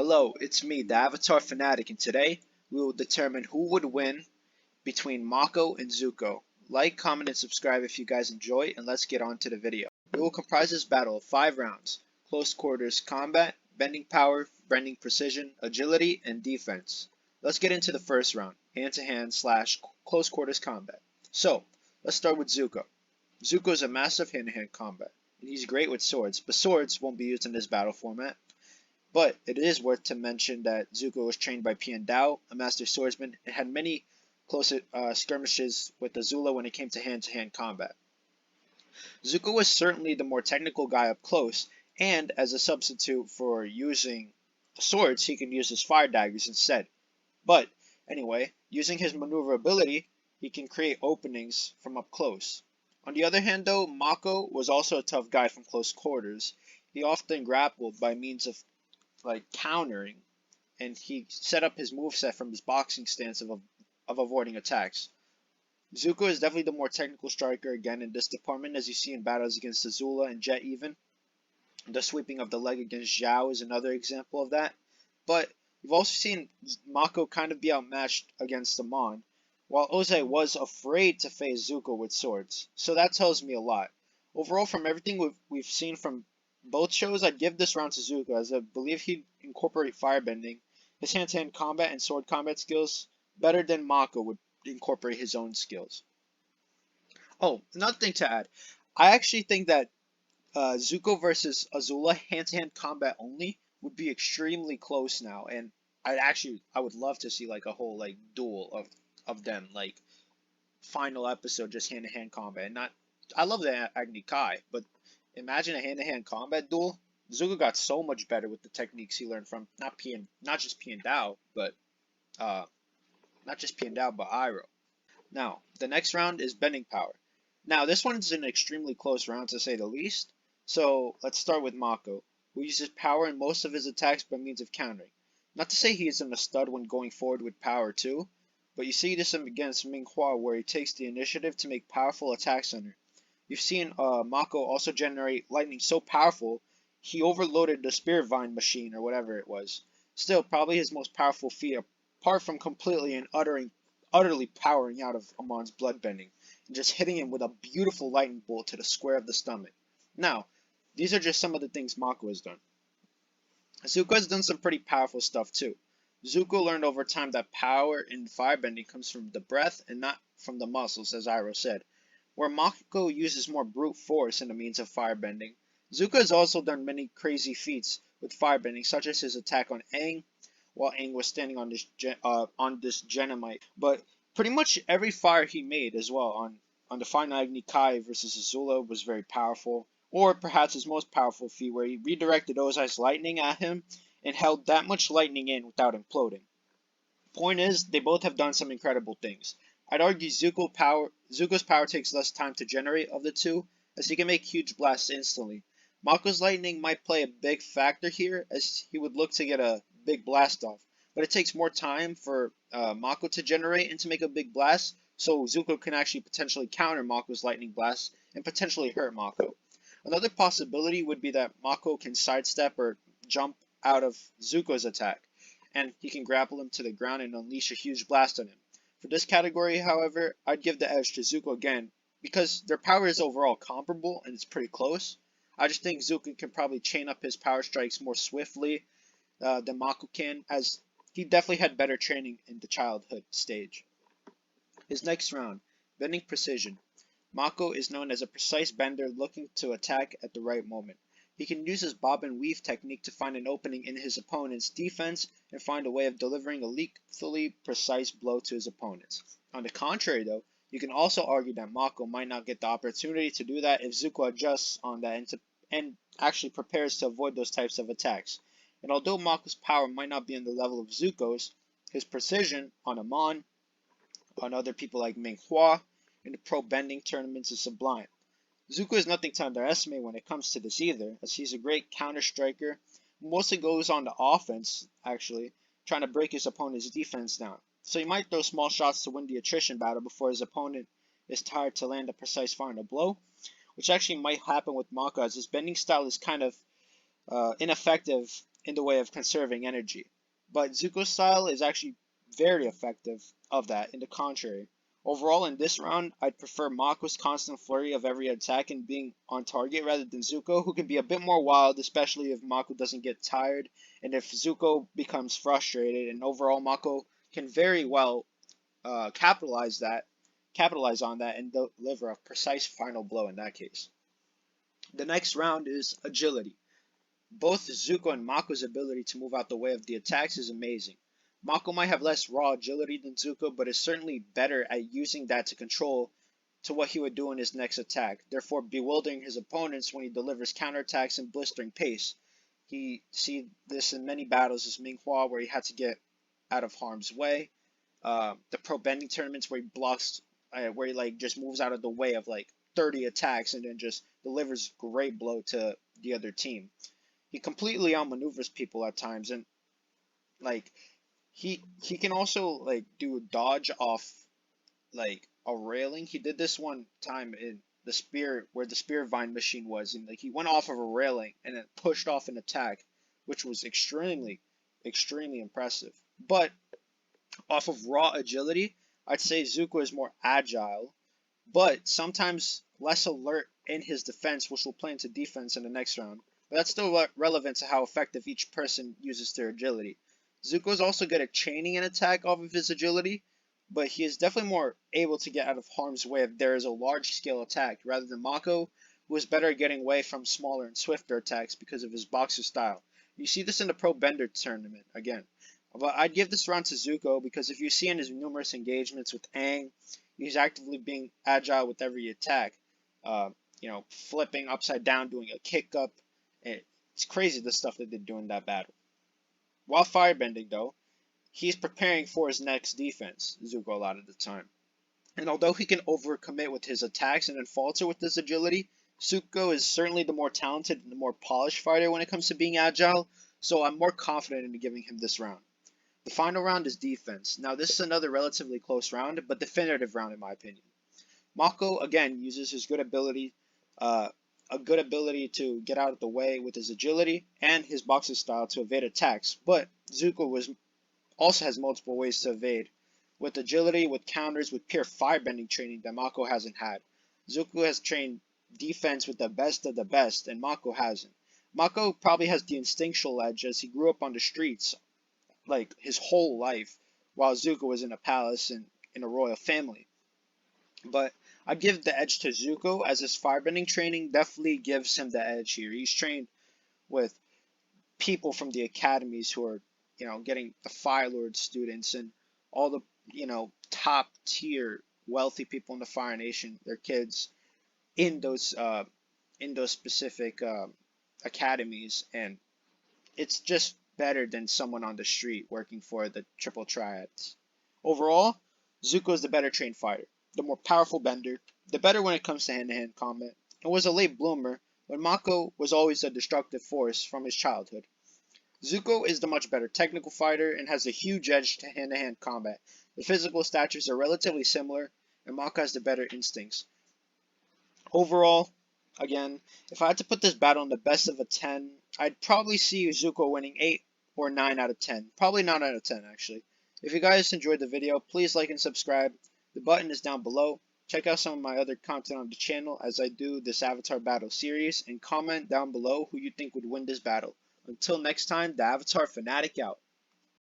Hello, it's me, the AvatarFanatic, and today we will determine who would win between Mako and Zuko. Like, comment, and subscribe if you guys enjoy, and let's get on to the video. We will comprise this battle of 5 rounds: close quarters combat, bending power, bending precision, agility, and defense. Let's get into the first round, hand-to-hand / close quarters combat. So, let's start with Zuko. Zuko is a master of hand-to-hand combat, and he's great with swords, but swords won't be used in this battle format. But it is worth to mention that Zuko was trained by Pian Dao, a master swordsman, and had many close skirmishes with Azula when it came to hand-to-hand combat. Zuko was certainly the more technical guy up close, and as a substitute for using swords, he can use his fire daggers instead. But anyway, using his maneuverability, he can create openings from up close. On the other hand though, Mako was also a tough guy from close quarters. He often grappled by means of countering, and he set up his moveset from his boxing stance of avoiding attacks. Zuko is definitely the more technical striker again in this department, as you see in battles against Azula and Jet even. The sweeping of the leg against Zhao is another example of that. But we've also seen Mako kind of be outmatched against Amon, while Ozai was afraid to face Zuko with swords. So that tells me a lot. Overall, from everything we've seen from both shows, I'd give this round to Zuko, as I believe he'd incorporate firebending, his hand-to-hand combat and sword combat skills, better than Mako would incorporate his own skills. Oh, another thing to add, I actually think that Zuko versus Azula hand-to-hand combat only would be extremely close now, and I would love to see like a whole duel of them, like final episode just hand-to-hand combat. And I love the Agni Kai, but imagine a hand-to-hand combat duel. Zuko got so much better with the techniques he learned from not just Pian Dao, but Iroh. Now, the next round is bending power. Now, this one's an extremely close round to say the least. So let's start with Mako, who uses power in most of his attacks by means of countering. Not to say he isn't a stud when going forward with power too, but you see this against Ming Hua, where he takes the initiative to make powerful attacks on her. You've seen Mako also generate lightning so powerful, he overloaded the Spirit Vine machine or whatever it was. Still, probably his most powerful feat, apart from completely and utterly powering out of Amon's bloodbending, and just hitting him with a beautiful lightning bolt to the square of the stomach. Now, these are just some of the things Mako has done. Zuko has done some pretty powerful stuff too. Zuko learned over time that power in firebending comes from the breath and not from the muscles, as Iroh said. Where Mako uses more brute force in the means of firebending, Zuko has also done many crazy feats with firebending, such as his attack on Aang, while Aang was standing on this Genomite. But pretty much every fire he made as well on the final Agni Kai versus Azula was very powerful. Or perhaps his most powerful feat, where he redirected Ozai's lightning at him and held that much lightning in without imploding. Point is, they both have done some incredible things. I'd argue Zuko's power takes less time to generate of the two, as he can make huge blasts instantly. Mako's lightning might play a big factor here, as he would look to get a big blast off, but it takes more time for Mako to generate and to make a big blast, so Zuko can actually potentially counter Mako's lightning blast and potentially hurt Mako. Another possibility would be that Mako can sidestep or jump out of Zuko's attack, and he can grapple him to the ground and unleash a huge blast on him. For this category, however, I'd give the edge to Zuko again, because their power is overall comparable and it's pretty close. I just think Zuko can probably chain up his power strikes more swiftly than Mako can, as he definitely had better training in the childhood stage. His next round, bending precision. Mako is known as a precise bender looking to attack at the right moment. He can use his bob and weave technique to find an opening in his opponent's defense and find a way of delivering a lethally precise blow to his opponents. On the contrary though, you can also argue that Mako might not get the opportunity to do that if Zuko adjusts on that and actually prepares to avoid those types of attacks. And although Mako's power might not be on the level of Zuko's, his precision on Amon, on other people like Ming Hua, in the pro bending tournaments is sublime. Zuko is nothing to underestimate when it comes to this either, as he's a great counter striker who mostly goes on the offense, actually, trying to break his opponent's defense down. So he might throw small shots to win the attrition battle before his opponent is tired to land a precise final blow, which actually might happen with Mako, as his bending style is kind of ineffective in the way of conserving energy. But Zuko's style is actually very effective of that, in the contrary. Overall, in this round, I'd prefer Mako's constant flurry of every attack and being on target rather than Zuko, who can be a bit more wild, especially if Mako doesn't get tired and if Zuko becomes frustrated. And overall, Mako can very well capitalize on that, and deliver a precise final blow in that case. The next round is agility. Both Zuko and Mako's ability to move out the way of the attacks is amazing. Mako might have less raw agility than Zuko, but is certainly better at using that to control to what he would do in his next attack, therefore bewildering his opponents when he delivers counterattacks in blistering pace. He see this in many battles as Minghua, where he had to get out of harm's way. The pro bending tournaments where he blocks, where he like just moves out of the way of like 30 attacks and then just delivers great blow to the other team. He completely outmaneuvers people at times, and like he can also like do a dodge off like a railing. He did this one time in the spear, where the spear vine machine was, and like he went off of a railing and then pushed off an attack, which was extremely impressive. But off of raw agility, I'd say Zuko is more agile, but sometimes less alert in his defense, which will play into defense in the next round. But that's still relevant to how effective each person uses their agility. Zuko is also good at chaining an attack off of his agility, but he is definitely more able to get out of harm's way if there is a large scale attack, rather than Mako, who is better at getting away from smaller and swifter attacks because of his boxer style. You see this in the Pro Bender tournament again. But I'd give this round to Zuko because if you see in his numerous engagements with Aang, he's actively being agile with every attack. Flipping upside down, doing a kick up. It's crazy the stuff that they do in that battle. While firebending, though, he's preparing for his next defense, Zuko, a lot of the time. And although he can overcommit with his attacks and then falter with his agility, Zuko is certainly the more talented and the more polished fighter when it comes to being agile, so I'm more confident in giving him this round. The final round is defense. Now this is another relatively close round, but definitive round in my opinion. Mako again uses his a good ability to get out of the way with his agility and his boxer style to evade attacks, but Zuko also has multiple ways to evade, with agility, with counters, with pure firebending training that Mako hasn't had. Zuko has trained defense with the best of the best, and Mako hasn't. Mako probably has the instinctual edge as he grew up on the streets like his whole life, while Zuko was in a palace and in a royal family. But I'd give the edge to Zuko, as his firebending training definitely gives him the edge here. He's trained with people from the academies who are, getting the Fire Lord students and all the, top tier wealthy people in the Fire Nation, their kids in those specific academies, and it's just better than someone on the street working for the Triple Triads. Overall, Zuko is the better trained fighter, the more powerful bender, the better when it comes to hand-to-hand combat, and was a late bloomer when Mako was always a destructive force from his childhood. Zuko is the much better technical fighter and has a huge edge to hand-to-hand combat. The physical statures are relatively similar, and Mako has the better instincts. Overall, again, if I had to put this battle in the best of a 10, I'd probably see Zuko winning 8 or 9 out of 10. Probably 9 out of 10, actually. If you guys enjoyed the video, please like and subscribe. The button is down below. Check out some of my other content on the channel as I do this Avatar battle series, and comment down below who you think would win this battle. Until next time, the Avatar Fanatic out.